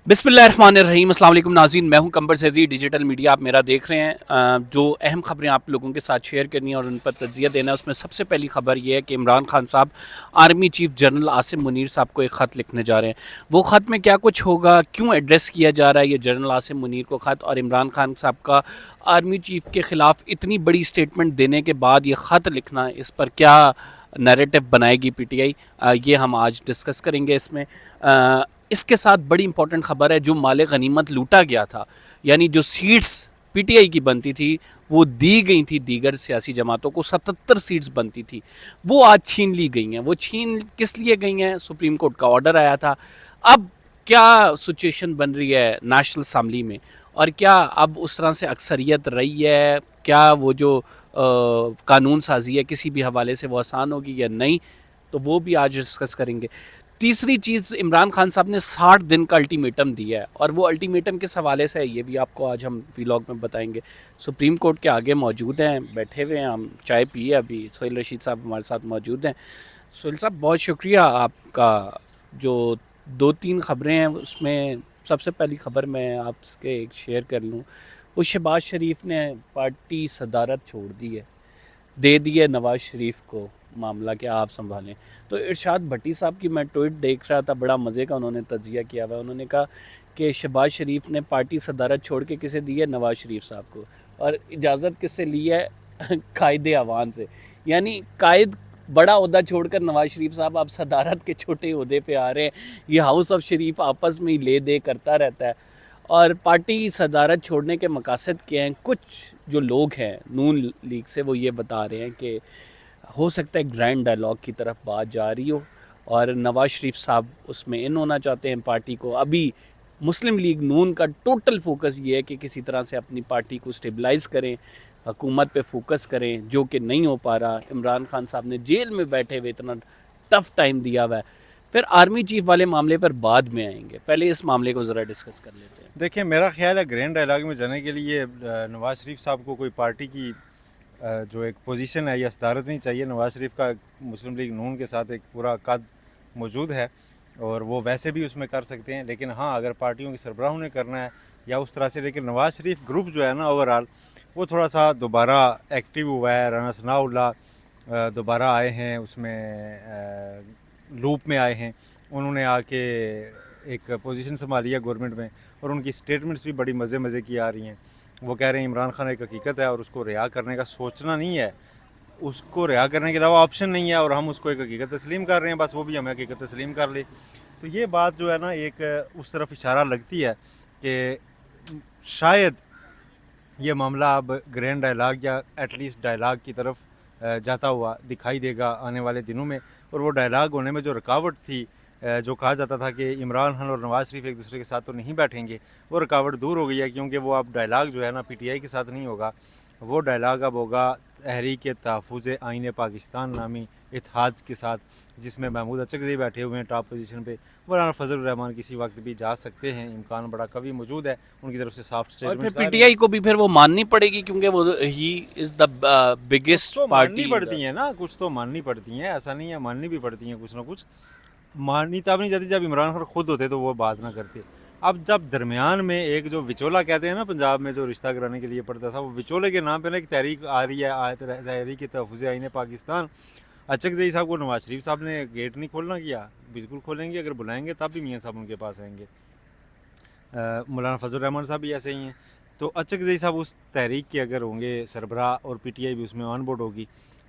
बिस्मिल्लाहिर्रहमानिर्रहीम अस्सलाम वालेकुम नाज़रीन, मैं हूं कंबर ज़ेदी डिजिटल मीडिया आप मेरा देख रहे हैं। जो अहम खबरें आप लोगों के साथ शेयर करनी है और उन पर तज्ज़िया देना है, उसमें सबसे पहली खबर ये है कि इमरान खान साहब army chief general Asim Munir साहब को एक ख़त लिखने जा रहे हैं। वो ख़त में क्या कुछ होगा, क्यों एड्रेस किया जा रहा है ये जनरल आसिम मुनीर को ख़त, और इमरान खान साहब का आर्मी चीफ के ख़िलाफ़ इतनी बड़ी स्टेटमेंट देने के बाद ये ख़त लिखना, इस पर क्या नैरेटिव बनाएगी पीटीआई, ये हम आज डिस्कस करेंगे इसमें। इसके साथ बड़ी इंपॉर्टेंट खबर है, जो माल गनीमत लूटा गया था, यानी जो सीट्स पीटीआई की बनती थी वो दी गई थी दीगर सियासी जमातों को, 77 सीट्स बनती थी, वो आज छीन ली गई हैं। वो छीन किस लिए गई हैं? सुप्रीम कोर्ट का ऑर्डर आया था। अब क्या सिचुएशन बन रही है नेशनल असम्बली में, और क्या अब उस तरह से अक्सरियत रही है? क्या वो जो कानून साजी है किसी भी हवाले से वो आसान होगी या नहीं, तो वो भी आज डिस्कस करेंगे। तीसरी चीज़, इमरान खान साहब ने 60 दिन का अल्टीमेटम दिया है, और वो अल्टीमेटम किस हवाले से है ये भी आपको आज हम व्लॉग में बताएंगे। सुप्रीम कोर्ट के आगे मौजूद हैं, बैठे हुए हैं, हम चाय पिए अभी, सोहेल रशीद साहब हमारे साथ मौजूद हैं। सोहेल साहब, बहुत शुक्रिया आपका। जो दो तीन खबरें हैं उसमें सबसे पहली खबर मैं आपसे एक शेयर कर लूँ। वो शहबाज शरीफ ने पार्टी सदारत छोड़ दी है, दे दिए नवाज़ शरीफ को मामला कि आप संभालें। तो इरशाद भट्टी साहब की मैं ट्वीट देख रहा था, बड़ा मज़े का उन्होंने तज्जिया किया हुआ। उन्होंने कहा कि शहबाज शरीफ ने पार्टी सदारत छोड़ के किसे दी है? नवाज़ शरीफ साहब को। और इजाज़त किससे ली है? कायदे अवान से। यानी कायद बड़ा ओहदा छोड़कर नवाज़ शरीफ साहब आप सदारत के छोटे ओहदे पे आ रहे हैं। ये हाउस ऑफ शरीफ आपस में ही ले दे करता रहता है। और पार्टी सदारत छोड़ने के मकासद क्या हैं? कुछ जो लोग हैं नून लीग से, वो ये बता रहे हैं कि हो सकता है ग्रैंड डायलॉग की तरफ बात जा रही हो, और नवाज़ शरीफ साहब उसमें इन होना चाहते हैं पार्टी को। अभी मुस्लिम लीग नून का टोटल फोकस ये है कि किसी तरह से अपनी पार्टी को स्टेबलाइज़ करें, हुकूमत पे फोकस करें, जो कि नहीं हो पा रहा। इमरान खान साहब ने जेल में बैठे हुए इतना टफ टाइम दिया हुआ है। फिर आर्मी चीफ वाले मामले पर बाद में आएंगे, पहले इस मामले को ज़रा डिस्कस कर लेते हैं। देखिए, मेरा ख्याल है ग्रैंड डायलॉग में जाने के लिए नवाज़ शरीफ साहब को कोई पार्टी की जो एक पोजीशन है या सदारत नहीं चाहिए। नवाज़ शरीफ का मुस्लिम लीग नून के साथ एक पूरा कद मौजूद है और वो वैसे भी उसमें कर सकते हैं, लेकिन हाँ, अगर पार्टियों की सरबराह उन्हें करना है या उस तरह से। लेकिन नवाज़ शरीफ ग्रुप जो है ना, ओवरऑल वो थोड़ा सा दोबारा एक्टिव हुआ है। राना सनाउल्लाह दोबारा आए हैं, उसमें लूप में आए हैं। उन्होंने आके एक पोजीशन संभाली है गवर्नमेंट में, और उनकी स्टेटमेंट्स भी बड़ी मज़े मज़े की आ रही हैं। वो कह रहे हैं इमरान खान एक हकीकत है और उसको रिहा करने का सोचना नहीं है, उसको रिहा करने के अलावा ऑप्शन नहीं है, और हम उसको एक हकीकत तस्लीम कर रहे हैं, बस वो भी हमें हकीकत तस्लीम कर ले। तो ये बात जो है ना, एक उस तरफ इशारा लगती है कि शायद ये मामला अब ग्रैंड डायलॉग या एटलीस्ट डायलॉग की तरफ जाता हुआ दिखाई देगा आने वाले दिनों में। और वो डायलॉग होने में जो रुकावट थी, जो कहा जाता था कि इमरान खान और नवाज़ शरीफ एक दूसरे के साथ तो नहीं बैठेंगे, वो रुकावट दूर हो गई है, क्योंकि वो अब डायलॉग जो है ना पीटीआई के साथ नहीं होगा। वो डायलॉग अब होगा तहरीक तहफ़्फ़ुज़ आइन पाकिस्तान नामी इत्तेहाद के साथ, जिसमें महमूद अचकज़ई बैठे हुए हैं टॉप पोजीशन पे। मौलाना फजल रहमान किसी वक्त भी जा सकते हैं, इम्कान बड़ा कभी मौजूद है। उनकी तरफ से सॉफ्ट और फिर स्टेटमेंट्स आ रही हैं। पीटीआई को भी फिर वो माननी पड़ेगी, क्योंकि वो ही इज़ द कुछ बिगेस्ट तो माननी पार्टी। पड़ती हैं ना, कुछ तो माननी पड़ती हैं, ऐसा नहीं है, माननी भी पड़ती हैं कुछ ना कुछ। माननी तब नहीं जाती जब इमरान खान खुद होते तो वो बात ना करते। अब जब दरमियान में एक जो विचोला कहते हैं ना, पंजाब में जो रिश्ता कराने के लिए पड़ता था, वो विचोले के नाम पे ना एक तहरीक आ रही है, तहरीक तहफ़्फ़ुज़ आइन पाकिस्तान। अचकज़ई साहब को नवाज़ शरीफ साहब ने गेट नहीं खोलना किया, बिल्कुल खोलेंगे, अगर बुलाएंगे तब भी मियाँ साहब उनके पास आएंगे। मौलाना फजल रहमान साहब भी ऐसे ही हैं। तो अचकज़ई साहब उस तहरीक के अगर होंगे सरबराह, और पीटीआई भी उसमें ऑन बोर्ड होगी,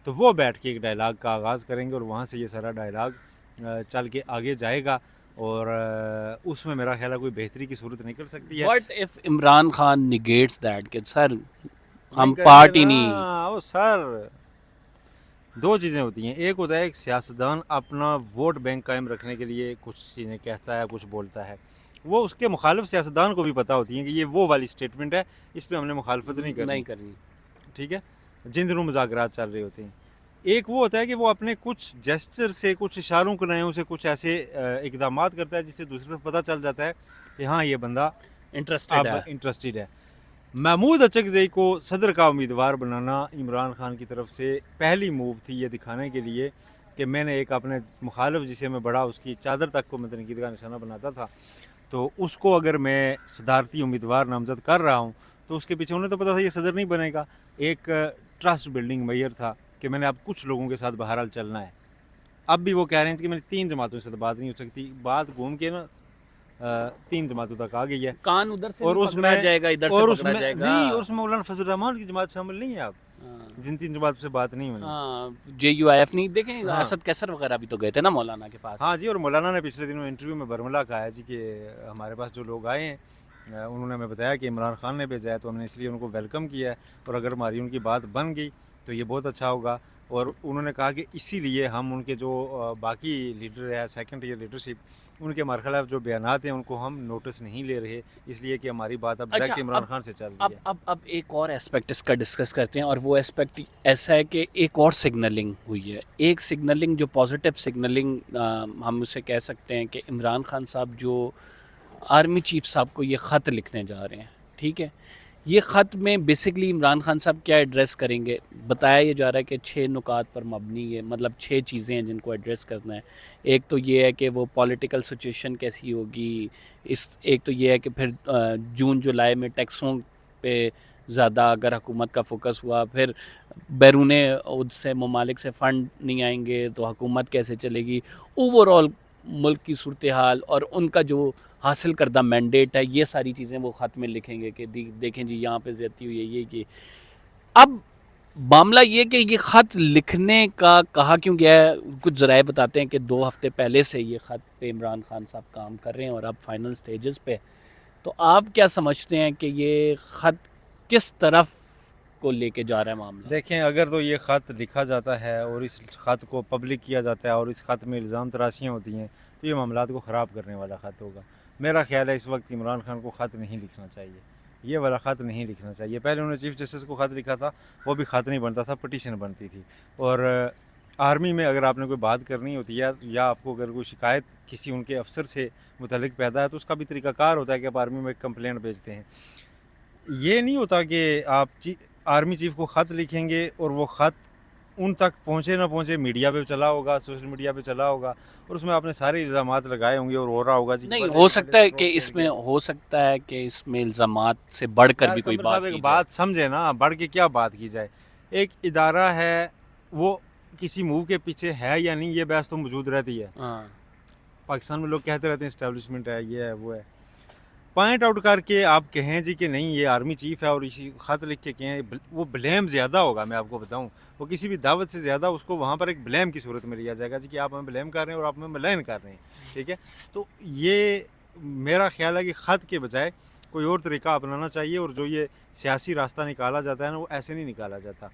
तो वो बैठ के एक डायलॉग का आगाज़ करेंगे, और वहाँ से ये सारा डायलॉग चल के आगे जाएगा, और उसमें मेरा ख्याल है कोई बेहतरी की सूरत निकल सकती है। What if Imran Khan negates that कि सर नहीं हम करेंगे पार्टी ना, नहीं। ओ सर, दो चीज़ें होती हैं। एक होता है एक सियासतदान अपना वोट बैंक कायम रखने के लिए कुछ चीज़ें कहता है, कुछ बोलता है, वो उसके मुखालिफ सियासतदान को भी पता होती है कि ये वो वाली स्टेटमेंट है, इस पर हमने मुखालफत नहीं नहीं करनी, करनी। ठीक है, जिन दिनों मुज़ाकरात चल रहे होते हैं। एक वो होता है कि वो अपने कुछ जेस्चर से, कुछ इशारों के नयों से कुछ ऐसे इकदामात करता है जिससे दूसरी तरफ पता चल जाता है कि हाँ, ये बंदा इंटरेस्टेड अब है। इंटरेस्टेड है। महमूद अचकज़ई को सदर का उम्मीदवार बनाना इमरान खान की तरफ से पहली मूव थी, ये दिखाने के लिए कि मैंने एक अपने मुखालिफ जिसे मैं बड़ा उसकी चादर तक को मैं तनकीद का निशाना बनाता था, तो उसको अगर मैं सदारती उम्मीदवार नामज़द कर रहा हूँ तो उसके पीछे उन्हें तो पता था ये सदर नहीं बनेगा। एक ट्रस्ट बिल्डिंग मैयर था कि मैंने अब कुछ लोगों के साथ बहरहाल चलना है। अब भी वो कह रहे हैं कि मेरी 3 जमातों से तो बात नहीं हो सकती। बात घूम के ना 3 जमातों तक आ गई है। कान उधर से और भी पकड़ा उसमें जाएगा, इधर से और पकड़ा उसमें जाएगा। नहीं, और उसमें मौलाना फजल रहमान की जमात शामिल नहीं है। आप हाँ। जिन 3 जमातों से बात नहीं हुई। हाँ, JUIF नहीं देखें, हाँ। असद कैसर वगैरह भी तो गए थे ना मौलाना के पास। हाँ जी, और मौलाना ने पिछले दिनों इंटरव्यू में बरमला कहा है जी कि हमारे पास जो लोग आए हैं उन्होंने हमें बताया कि इमरान खान ने भेजा है, तो हमने इसलिए उनको वेलकम किया है, और अगर हमारी उनकी बात बन गई तो ये बहुत अच्छा होगा। और उन्होंने कहा कि इसीलिए हम उनके जो बाकी लीडर है, सेकंड ईयर लीडरशिप, उनके हमारे खिलाफ जो बयानात हैं उनको हम नोटिस नहीं ले रहे, इसलिए कि हमारी बात अब डायरेक्ट इमरान खान से चल रही है। अब एक और एस्पेक्ट इसका डिस्कस करते हैं, और वो एस्पेक्ट ऐसा है कि एक और सिग्नलिंग हुई है। एक सिग्नलिंग जो पॉजिटिव सिग्नलिंग हम उसे कह सकते हैं कि इमरान खान साहब जो आर्मी चीफ साहब को ये ख़त लिखने जा रहे हैं, ठीक है, ये ख़त में बेसिकली इमरान खान साहब क्या एड्रेस करेंगे, बताया ये जा रहा है कि 6 नुकात पर मबनी है, मतलब 6 चीज़ें हैं जिनको एड्रेस करना है। एक तो ये है कि वो पॉलिटिकल सिचुएशन कैसी होगी, एक तो ये है कि फिर जून जुलाई में टैक्सों पे ज़्यादा अगर हुकूमत का फोकस हुआ, फिर बैरून उससे ममालिक से फ़ंड नहीं आएंगे तो हुकूमत कैसे चलेगी, ओवरऑल मुल्क की सूरत हाल और उनका जो हासिल करदा मैंडेट है, ये सारी चीज़ें वो ख़त में लिखेंगे कि देखें जी यहाँ पे ज़्यादती हुई है ये कि। अब मामला ये कि ये ख़त लिखने का कहा क्यों गया है, कुछ ज़राए बताते हैं कि 2 हफ़्ते पहले से ये ख़त पे इमरान खान साहब काम कर रहे हैं और अब फाइनल स्टेजेस पे। तो आप क्या समझते हैं कि ये ख़त किस तरफ को लेके जा रहा है मामला? देखें, अगर तो ये ख़त लिखा जाता है और इस ख़त को पब्लिक किया जाता है और इस ख़त में इल्ज़ाम तराशियाँ होती हैं तो ये मामलात को ख़राब करने वाला ख़त होगा। मेरा ख्याल है इस वक्त इमरान खान को ख़त नहीं लिखना चाहिए, ये वाला ख़त नहीं लिखना चाहिए। पहले उन्होंने चीफ जस्टिस को ख़त लिखा था, वो भी ख़त नहीं बनता था, पटिशन बनती थी। और आर्मी में अगर आपने कोई बात करनी होती है या आपको अगर कोई शिकायत किसी उनके अफसर से मुतल्लिक पैदा है तो उसका भी तरीक़ाकार होता है कि आप आर्मी में एक कंप्लेंट भेजते हैं। ये नहीं होता कि आप आर्मी चीफ को ख़त लिखेंगे और वो ख़त उन तक पहुँचे ना पहुँचे, मीडिया पे चला होगा, सोशल मीडिया पे चला होगा और उसमें आपने सारे इल्ज़ामात लगाए होंगे और हो रहा होगा जी। नहीं, हो सकता है कि इसमें इल्ज़ामात से बढ़कर भी कोई कमर बात साहब की एक जाए। बात समझे ना, बढ़ के क्या बात की जाए। एक इदारा है, वो किसी मूव के पीछे है या नहीं, ये बहस तो मौजूद रहती है। हाँ। पाकिस्तान में लोग कहते रहते हैं इस्टेब्लिशमेंट है, ये है, वो है। पॉइंट आउट करके आप कहें जी कि नहीं ये आर्मी चीफ है और इसी ख़त लिख के कहें, वो ब्लेम ज़्यादा होगा। मैं आपको बताऊं, वो किसी भी दावत से ज़्यादा उसको वहाँ पर एक ब्लेम की सूरत में लिया जाएगा जी कि आप हमें ब्लेम कर रहे हैं और आप हमें मलैन कर रहे हैं, ठीक है। तो ये मेरा ख्याल है कि ख़त के बजाय कोई और तरीका अपनाना चाहिए, और जो ये सियासी रास्ता निकाला जाता है ना, वो ऐसे नहीं निकाला जाता।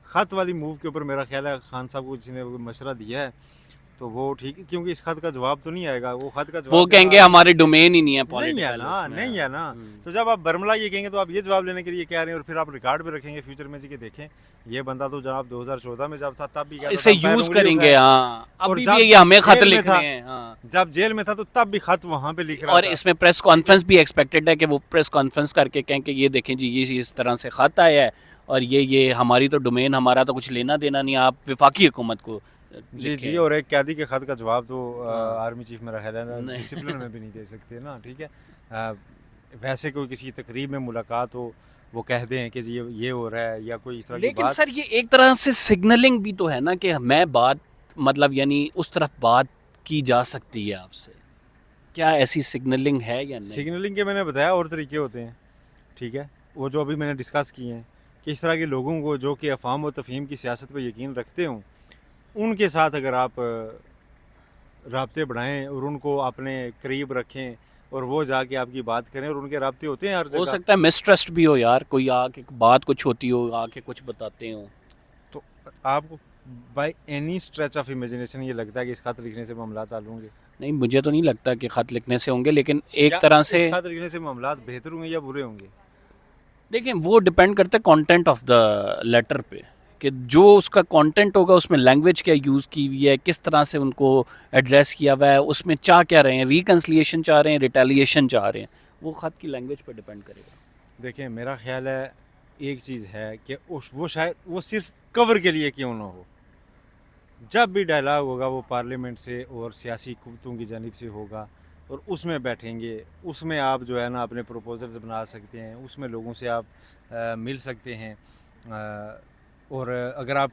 ख़त वाली मूव के ऊपर मेरा ख्याल है खान साहब को किसी ने मशवरा दिया है तो वो ठीक है, क्योंकि इस खत का जवाब तो नहीं आएगा। वो खत का जवाब वो कहेंगे हमारे डोमेन ही नहीं है नहीं है पॉलिटिकल ना, उसमें। नहीं है ना। तो जब आप बरमला ये कहेंगे तो आप ये जवाब लेने के लिए कह रहे हैं और फिर आप रिकॉर्ड पे रखेंगे फ्यूचर में जी के देखें ये बंदा तो जनाब 2014 में जब था तब भी कहता इसे था, पैर यूज उंगली करेंगे। उठाए। हाँ, और अभी जब भी ये हमें खत जेल में लिख था, रहे हैं। हाँ। जब जेल में था तो तब भी खत वहाँ पे लिख रहा और था। इसमें प्रेस कॉन्फ्रेंस भी एक्सपेक्टेड है कि वो प्रेस कॉन्फ्रेंस करके कहें कि ये देखें जी ये इस तरह से खत आया है और ये हमारी तो डोमेन, हमारा तो कुछ लेना देना नहीं, आप विफाकी हुकूमत को जी लिखें। जी, और एक कैदी के खत का जवाब तो हाँ। आर्मी चीफ मेरा ख्याल है ना नहीं। डिसिप्लिन में भी नहीं दे सकते ना, ठीक है। वैसे कोई किसी तकरीब में मुलाकात हो, वो कह दें कि जी ये हो रहा है या कोई इस तरह की लेकिन बात। सर ये एक तरह से सिग्नलिंग भी तो है ना कि मैं बात, मतलब यानी उस तरफ बात की जा सकती है आपसे, क्या ऐसी सिग्नलिंग है या नहीं? सिग्नलिंग के मैंने बताया और तरीके होते हैं, ठीक है। वो जो अभी मैंने डिस्कस किए हैं कि इस तरह के लोगों को जो कि अफवाम और तफहीम की सियासत पर यकीन रखते हों, उनके साथ अगर आप राब्ते बढ़ाएं और उनको अपने करीब रखें और वो जाके आपकी बात करें, और उनके राब्ते होते हैं हर हो जगह। सकता है मिसट्रस्ट भी हो यार, कोई आके बात कुछ होती हो, आके कुछ बताते हो। तो आपको by any stretch of imagination ये लगता है कि इस खत लिखने से मामला हल होंगे? नहीं, मुझे तो नहीं लगता कि खत लिखने से होंगे, लेकिन एक या तरह से इस खत लिखने से मामला बेहतर होंगे या बुरे होंगे? देखिए वो डिपेंड करता है कंटेंट ऑफ द लेटर पे, कि जो उसका कंटेंट होगा उसमें लैंग्वेज क्या यूज़ की हुई है, किस तरह से उनको एड्रेस किया हुआ है, उसमें चाह क्या रहे हैं, रिकन्सिलिएशन चाह रहे हैं, रिटेलिएशन चाह रहे हैं, वो ख़त की लैंग्वेज पर डिपेंड करेगा। देखिए मेरा ख्याल है एक चीज़ है कि वो शायद वो सिर्फ कवर के लिए क्यों ना हो, जब भी डायलॉग होगा वो पार्लियामेंट से और सियासी कुव्वतों की जानिब से होगा और उसमें बैठेंगे, उसमें आप जो है ना अपने प्रपोजल्स बना सकते हैं, उसमें लोगों से आप मिल सकते हैं। और अगर आप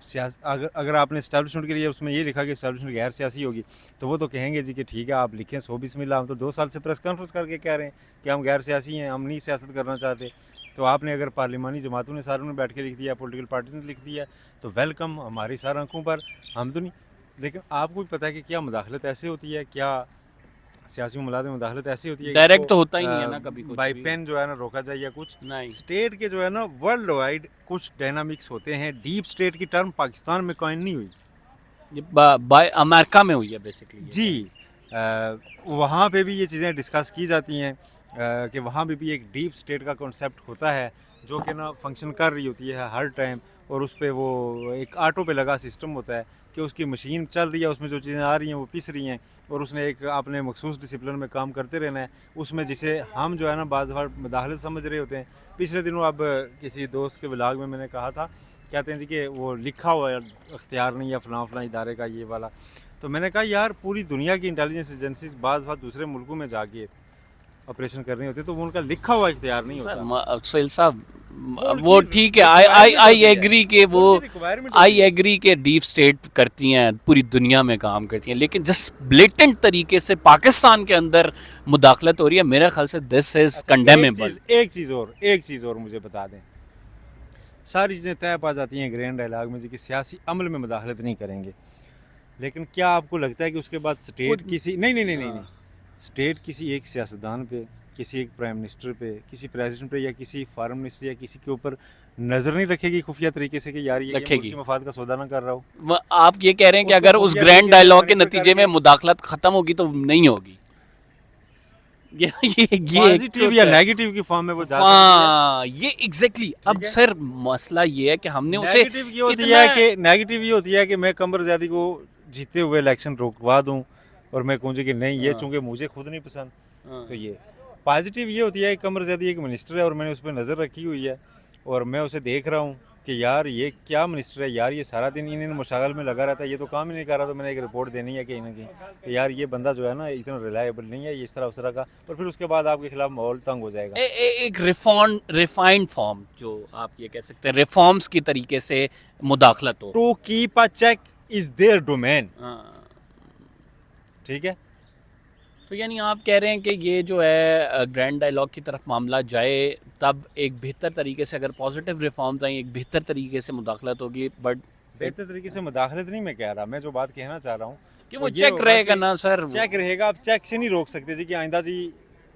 अगर आपने इस्टेब्लिशमेंट के लिए उसमें ये लिखा कि इस्टेब्लिशमेंट गैर सियासी होगी, तो वो तो कहेंगे जी कि ठीक है आप लिखें, सो बिस्मिल्लाह, हम तो 2 साल से प्रेस कॉन्फ्रेंस करके कह रहे हैं कि हम गैर सियासी हैं, हम नहीं सियासत करना चाहते। तो आपने अगर पार्लिमानी जमातों ने सारों ने बैठ के लिख दिया, पॉलिटिकल पार्टीज ने लिख दिया, तो वेलकम, हमारी सर आंखों पर, हम तो नहीं। लेकिन आपको भी पता है कि क्या मुदाखलत ऐसे होती है, क्या सियासी मामलात में मुदाखलत ऐसी होती है कि डायरेक्ट इसको तो होता ही नहीं है ना कभी कुछ बाई भी। पेन जो है ना रोका जाए, या कुछ नहीं, स्टेट के जो है ना वर्ल्ड वाइड कुछ डायनामिक्स होते हैं। डीप स्टेट की टर्म पाकिस्तान में कॉइन नहीं हुई ये बाय अमेरिका में हुई है बेसिकली ये। जी। वहाँ पे भी ये चीज़ें डिस्कस की जाती हैं कि वहाँ पे भी एक डीप स्टेट का कॉन्सेप्ट होता है जो कि ना फंक्शन कर रही होती है हर टाइम, और उस पर वो एक ऑटो पे लगा सिस्टम होता है कि उसकी मशीन चल रही है, उसमें जो चीज़ें आ रही हैं वो पिस रही हैं, और उसने एक अपने मखसूस डिसिप्लिन में काम करते रहना है उसमें, जिसे हम जो है ना बाज़ बार मुदाखलत समझ रहे होते हैं। पिछले दिनों अब किसी दोस्त के व्लॉग में मैंने कहा था, कहते हैं जी कि वो लिखा हुआ है अख्तियार नहीं है फलां फलां इदारे का ये वाला। तो मैंने कहा यार पूरी दुनिया की इंटेलिजेंस एजेंसीज बाज़ बात दूसरे मुल्कों में जाके ऑपरेशन कर रही होती है, तो वो उनका लिखा हुआ इख्तियार नहीं सर होता। अफसल साहब वो उनकी ठीक है, आई आई रिक्वायरमेंट आई होती है, एग्री के वो उनकी रिक्वायरमेंट होती आई है। एग्री के डीप स्टेट करती हैं, पूरी दुनिया में काम करती हैं, लेकिन जिस ब्लेटेंट तरीके से पाकिस्तान के अंदर मुदाखलत हो रही है, मेरे ख्याल से दिस इज अच्छा, कंडेमेबल। एक चीज़ और मुझे बता दें, सारी चीज़ें तय पा जाती हैं ग्रैंड डायलॉग में जी कि सियासी अमल में मुदाखलत नहीं करेंगे, लेकिन क्या आपको लगता है कि उसके बाद स्टेट किसी नहीं, स्टेट किसी एक सियासतदान पे, किसी एक प्राइम मिनिस्टर पे, किसी प्रेसिडेंट पे, या किसी फॉरेन मिनिस्टर या किसी के ऊपर नज़र नहीं रखेगी खुफिया तरीके से कि यार ये मुल्क रखेगी। के मफाद का सौदा ना कर रहा हो? आप ये कह रहे हैं कि उसको अगर उस खुफिया ग्रैंड तरीके से डायलॉग के मॉनिटर नतीजे में करके मुदाखलत खत्म होगी तो नहीं होगी। ये पॉजिटिव या नेगेटिव की फॉर्म में वो जा सकती है। हाँ, ये एग्जैक्टली अब है। सर मसला ये है कि हमने उसे नेगेटिव ये होती है कि मैं कमर ज़्यादा को जीते हुए इलेक्शन रोकवा दूं, और मैं कहूँ कि नहीं ये हाँ। चूंकि मुझे खुद नहीं पसंद। हाँ। तो ये पॉजिटिव ये होती है कि कमर ज़्यादा एक मिनिस्टर है और मैंने उस पर नज़र रखी हुई है, और मैं उसे देख रहा हूँ कि यार ये क्या मिनिस्टर है यार, ये सारा दिन इन मशागल में लगा रहता है, ये तो काम ही नहीं कर रहा। तो मैंने एक रिपोर्ट देनी है कहीं ना कहीं कि यार ये बंदा जो है ना इतना रिलायबल नहीं है, ये इस तरह उस तरह का, और फिर उसके बाद आपके खिलाफ माहौल तंग हो जाएगा। एक रिफाइंड फॉर्म जो आप ये कह सकते हैं रिफॉर्म्स की तरीके से मुदाखलत हो। To keep a check is their domain. हाँ। ठीक है, तो यानी आप कह रहे हैं कि ये जो है ग्रैंड डायलॉग की तरफ मामला जाए, तब एक बेहतर तरीके से अगर पॉजिटिव रिफॉर्म्स आई, एक बेहतर तरीके से मुदाखलत होगी, बट बेहतर तरीके से मुदाखलत नहीं मैं कह रहा, मैं जो बात कहना चाह रहा हूँ कि वो ये चेक होगा रहेगा कि ना सर। चेक रहेगा। आप चेक से नहीं रोक सकते जी कि आइंदा जी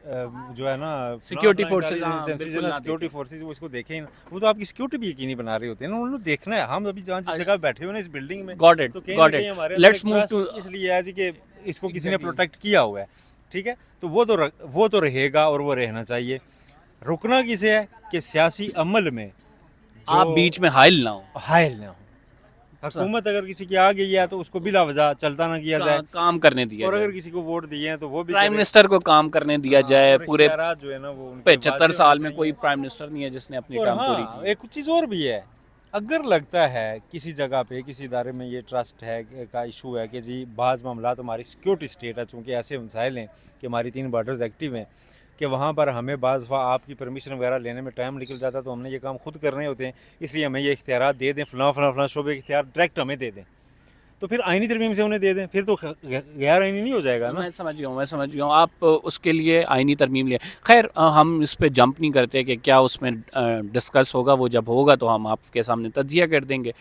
जो है ना सिक्योरिटी फोर्सेज, सिक्योरिटी फोर्सेज वो इसको देखें ही ना, वो तो आपकी सिक्योरिटी भी यकीनी बना रहे होते हैं ना, उन्होंने देखना है। हम अभी जहाँ जिस जगह बैठे हुए हैं इस बिल्डिंग में, गॉट इट, तो कहीं ना गॉट कहीं इट, हमारे लेट्स मूव टू, इसलिए है जी कि इसको किसी ने Exactly. प्रोटेक्ट किया हुआ है। ठीक है, तो वो तो रहेगा और वो रहना चाहिए। रुकना किसे है कि सियासी अमल में आप बीच में हाइल ना हो, हायल ना हो। हुकूमत अगर किसी की आ गई है तो उसको बिला वजह चलता ना किया जाए, काम करने दिया और जाए, अगर किसी को वोट दिए हैं तो वो भी प्राइम करे। मिनिस्टर को काम करने दिया हाँ, जाए। और पूरे इख्तियारात जो है ना वो उनके 75 वाज़ेह साल होने में कोई चाहिए। प्राइम मिनिस्टर नहीं है जिसने अपनी और टर्म पूरी हाँ, की। एक चीज़ और भी है, अगर लगता है किसी जगह पे किसी इदारे में ये ट्रस्ट है का इशू है कि जी बाज़ मामला हमारी सिक्योरिटी स्टेट है, चूँकि ऐसे मसाइल हैं कि हमारी 3 बॉर्डर्स एक्टिव हैं, कि वहाँ पर हमें बाज़ आपकी परमिशन वगैरह लेने में टाइम निकल जाता है, तो हमने ये काम खुद करने होते हैं, इसलिए हमें ये इख्तियारात दे दें, फलां शोबे इख्तियार डायरेक्ट हमें दे दें, तो फिर आईनी तरमीम से उन्हें दे दें, फिर तो गैर आईनी नहीं हो जाएगा ना। मैं समझ गया हूँ, आप उसके लिए आईनी तरमीम लिए। खैर हम इस पे जंप नहीं करते कि क्या उसमें डिस्कस होगा, वो जब होगा तो हम आपके सामने तज्जिया कर देंगे।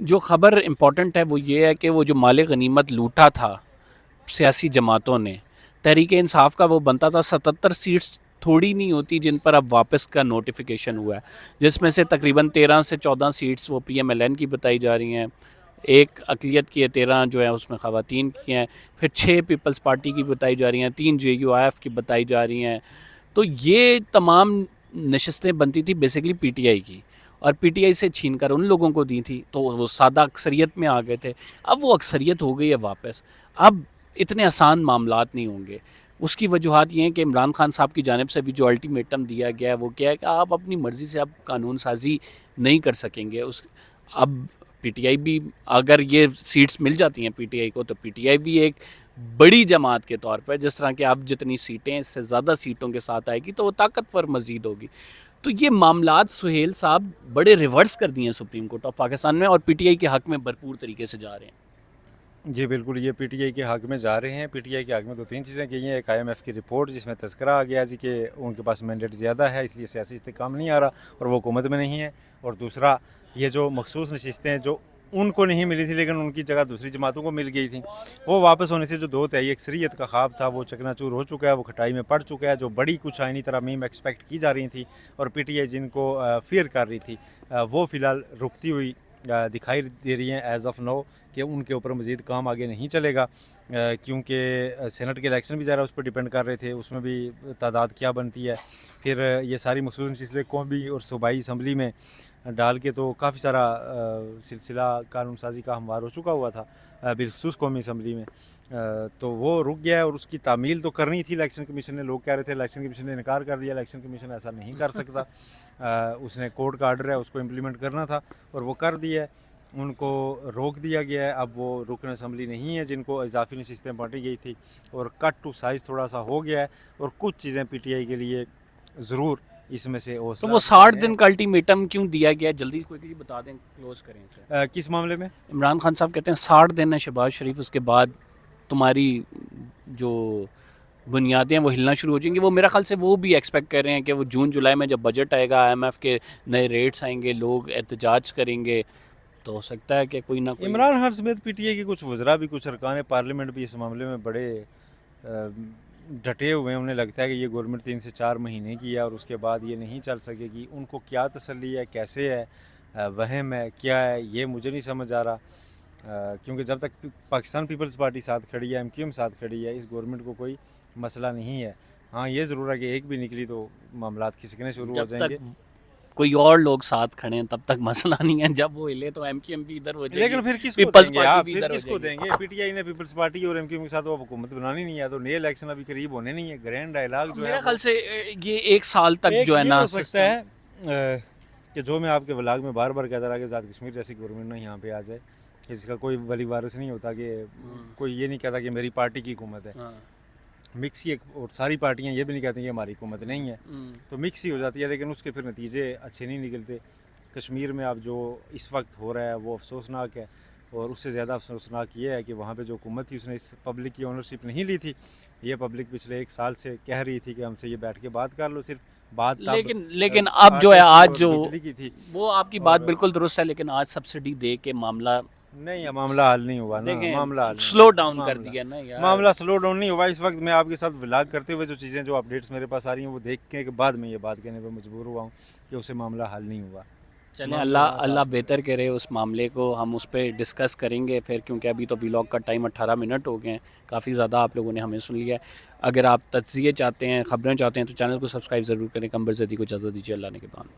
जो ख़बर इम्पोर्टेंट है वो ये है कि वो जो माल गनीमत लूटा था सियासी जमातों ने, तहरीक इंसाफ का वो बनता था 77 सीट्स थोड़ी नहीं होती जिन पर अब वापस का नोटिफिकेशन हुआ है, जिसमें से तकरीबन 13 से 14 सीट्स वो PMLN की बताई जा रही हैं, एक अक़लियत की है, 13 जो है उसमें ख़वातीन की हैं, फिर 6 पीपल्स पार्टी की बताई जा रही हैं, 3 JUIF की बताई जा रही हैं। तो ये तमाम नशस्तें बनती थी बेसिकली PTI की, और PTI से छीन कर उन लोगों को दी थी, तो वो सादा अक्सरियत में आ गए थे। अब वो अक्सरियत हो गई है वापस, अब इतने आसान मामलात नहीं होंगे। उसकी वजूहत ये हैं कि इमरान खान साहब की जानिब से भी जो अल्टीमेटम दिया गया है वो क्या है कि आप अपनी मर्ज़ी से अब कानून साजी नहीं कर सकेंगे। उस अब PTI भी, अगर ये सीट्स मिल जाती हैं PTI को, तो PTI भी एक बड़ी जमात के तौर पर, जिस तरह की आप जितनी सीटें इससे ज़्यादा सीटों के साथ आएगी तो वो ताकतवर मजीद होगी। तो ये मामलात सुहेल साहब बड़े रिवर्स कर दिए हैं सुप्रीम कोर्ट ऑफ पाकिस्तान में, और पीटीआई के हक में भरपूर तरीके से जा रहे हैं। जी बिल्कुल, ये पीटीआई के हक़ में जा रहे हैं। पीटीआई के हक़ में 2-3 चीज़ें की हैं। एक आईएमएफ की रिपोर्ट जिसमें तज़किरा आ गया जी कि उनके पास मैंडेट ज़्यादा है, इसलिए सियासी इस्तेहकाम नहीं आ रहा और वो हुकूमत में नहीं है। और दूसरा, ये जो मखसूस नशिस्तें जो उनको नहीं मिली थी लेकिन उनकी जगह दूसरी जमातों को मिल गई थी, वो वापस होने से जो दो तिहाई अक्सरियत का ख्वाब था वो चकनाचूर हो चुका है, वो खटाई में पड़ चुका है। जो बड़ी कुछ आइनी तरमीम एक्सपेक्ट की जा रही थी और पीटीआई जिनको फ़ियर कर रही थी, वो फ़िलहाल रुकती हुई दिखाई दे रही हैं एज़ ऑफ़ नाउ कि उनके ऊपर मज़ीद काम आगे नहीं चलेगा, क्योंकि सेनेट के इलेक्शन भी ज़रा उस पर डिपेंड कर रहे थे, उसमें भी तादाद क्या बनती है। फिर ये सारी मखसूस नशिस्तें कौमी और सूबाई असम्बली में डाल के तो काफ़ी सारा सिलसिला कानून साजी का हमवार हो चुका हुआ था, बिलखुसूस कौमी असम्बली में। तो वो रुक गया है और उसकी तामील तो करनी थी इलेक्शन कमीशन ने। लोग कह रहे थे इलेक्शन कमीशन ने इनकार कर दिया, इलेक्शन कमीशन ऐसा नहीं कर सकता। उसने कोर्ट का आर्डर है उसको इम्प्लीमेंट करना था और वो कर दिया है, उनको रोक दिया गया है। अब वो रुकन असम्बली नहीं है जिनको इजाफी नशिस्तें बांटी गई थी और कट टू साइज़ थोड़ा सा हो गया है और कुछ चीज़ें पीटीआई के लिए ज़रूर इसमें से तो वो 60 दिन का अल्टीमेटम क्यों दिया गया है? जल्दी क्विकली बता दें, क्लोज करें इसे। किस मामले में? इमरान खान साहब कहते हैं 60 दिन है शहबाज शरीफ, उसके बाद तुम्हारी जो बुनियादें हैं वो हिलना शुरू हो जाएंगी। वो मेरा ख्याल से वो भी एक्सपेक्ट कर रहे हैं कि वो जून जुलाई में जब बजट आएगा, आईएमएफ के नए रेट्स आएंगे, लोग एहतजाज करेंगे, तो हो सकता है कि कोई ना कोई। इमरान खान समेत पीटीआई के कुछ वज़रा भी, कुछ अरकान पार्लियामेंट भी इस मामले में बड़े डटे हुए हैं। उन्हें लगता है कि ये गवर्नमेंट 3 से 4 महीने की है और उसके बाद ये नहीं चल सकेगी। उनको क्या तसल्ली है, कैसे है, वहम है, क्या है, ये मुझे नहीं समझ आ रहा। क्योंकि जब तक पाकिस्तान पीपल्स पार्टी साथ खड़ी है, एमक्यूएम साथ खड़ी है, इस गवर्नमेंट को कोई मसला नहीं है। हाँ, ये ज़रूर है कि एक भी निकली तो मामलात खिसकने शुरू हो जब जाएंगे। तक कोई और लोग साथ खड़े हैं तब तक मसला नहीं है, जब वो हिले तो एमक्यूएम भी इधर हो जाएगी, लेकिन फिर किसको पीपल्स देंगे पार्टी आप? भी फिर इधर हो किसको जाएगी। देंगे? पीटीआई ने पीपल्स पार्टी और एमक्यूएम के साथ वो हुकूमत बनानी नहीं है, तो नए इलेक्शन अभी करीब होने नहीं है। ग्रैंड डायलॉग जो है मेरे ख्याल से ये 1 साल तक एक जो है ये ना हो सकता है कि जो मैं आपके व्लॉग में बार बार कहता रहा कि आज़ाद कश्मीर जैसी गवर्नमेंट ना यहाँ पे आ जाए, इसका कोई वली वारिस नहीं होता कि कोई ये नहीं कहता कि मेरी पार्टी की हुकूमत है। हाँ। मिक्स ही और सारी पार्टियाँ ये भी नहीं कहती कि हमारी हुकूमत नहीं है, तो मिक्स ही हो जाती है। लेकिन उसके फिर नतीजे अच्छे नहीं निकलते। कश्मीर में अब जो इस वक्त हो रहा है वो अफसोसनाक है और उससे ज़्यादा अफसोसनाक ये है कि वहाँ पे जो हुकूमत थी उसने इस पब्लिक की ओनरशिप नहीं ली थी। ये पब्लिक पिछले 1 साल से कह रही थी कि हमसे ये बैठ के बात कर लो, सिर्फ बात तब लेकिन अब जो है खाते की आज और जो बिजली की थी। वो आपकी बात बिल्कुल दुरुस्त है, लेकिन आज सब्सिडी दे के मामला नहीं, ये मामला हल नहीं हुआ ना, देखें, मामला हल नहीं स्लो हुआ। डाउन कर मामला दिया ना यार। मामला स्लो डाउन नहीं हुआ। इस वक्त मैं आपके साथ व्लॉग करते हुए जो चीज़ें, जो अपडेट्स मेरे पास आ रही हैं, वो देखने के बाद मैं ये बात कहने पर मजबूर हुआ हूँ कि उसे मामला हल नहीं हुआ। चलें, अल्लाह अल्लाह बेहतर करे उस मामले को। हम उस पर डिस्कस करेंगे फिर, क्योंकि अभी तो व्लॉग का टाइम 18 मिनट हो गए हैं, काफ़ी ज़्यादा आप लोगों ने हमें सुन लिया है। अगर आप तज्ज़िये चाहते हैं, ख़बरें चाहते हैं, तो चैनल को सब्सक्राइब ज़रूर करें। कंबर ज़दी को इजाज़त दीजिए, अल्लाह ने के बाद।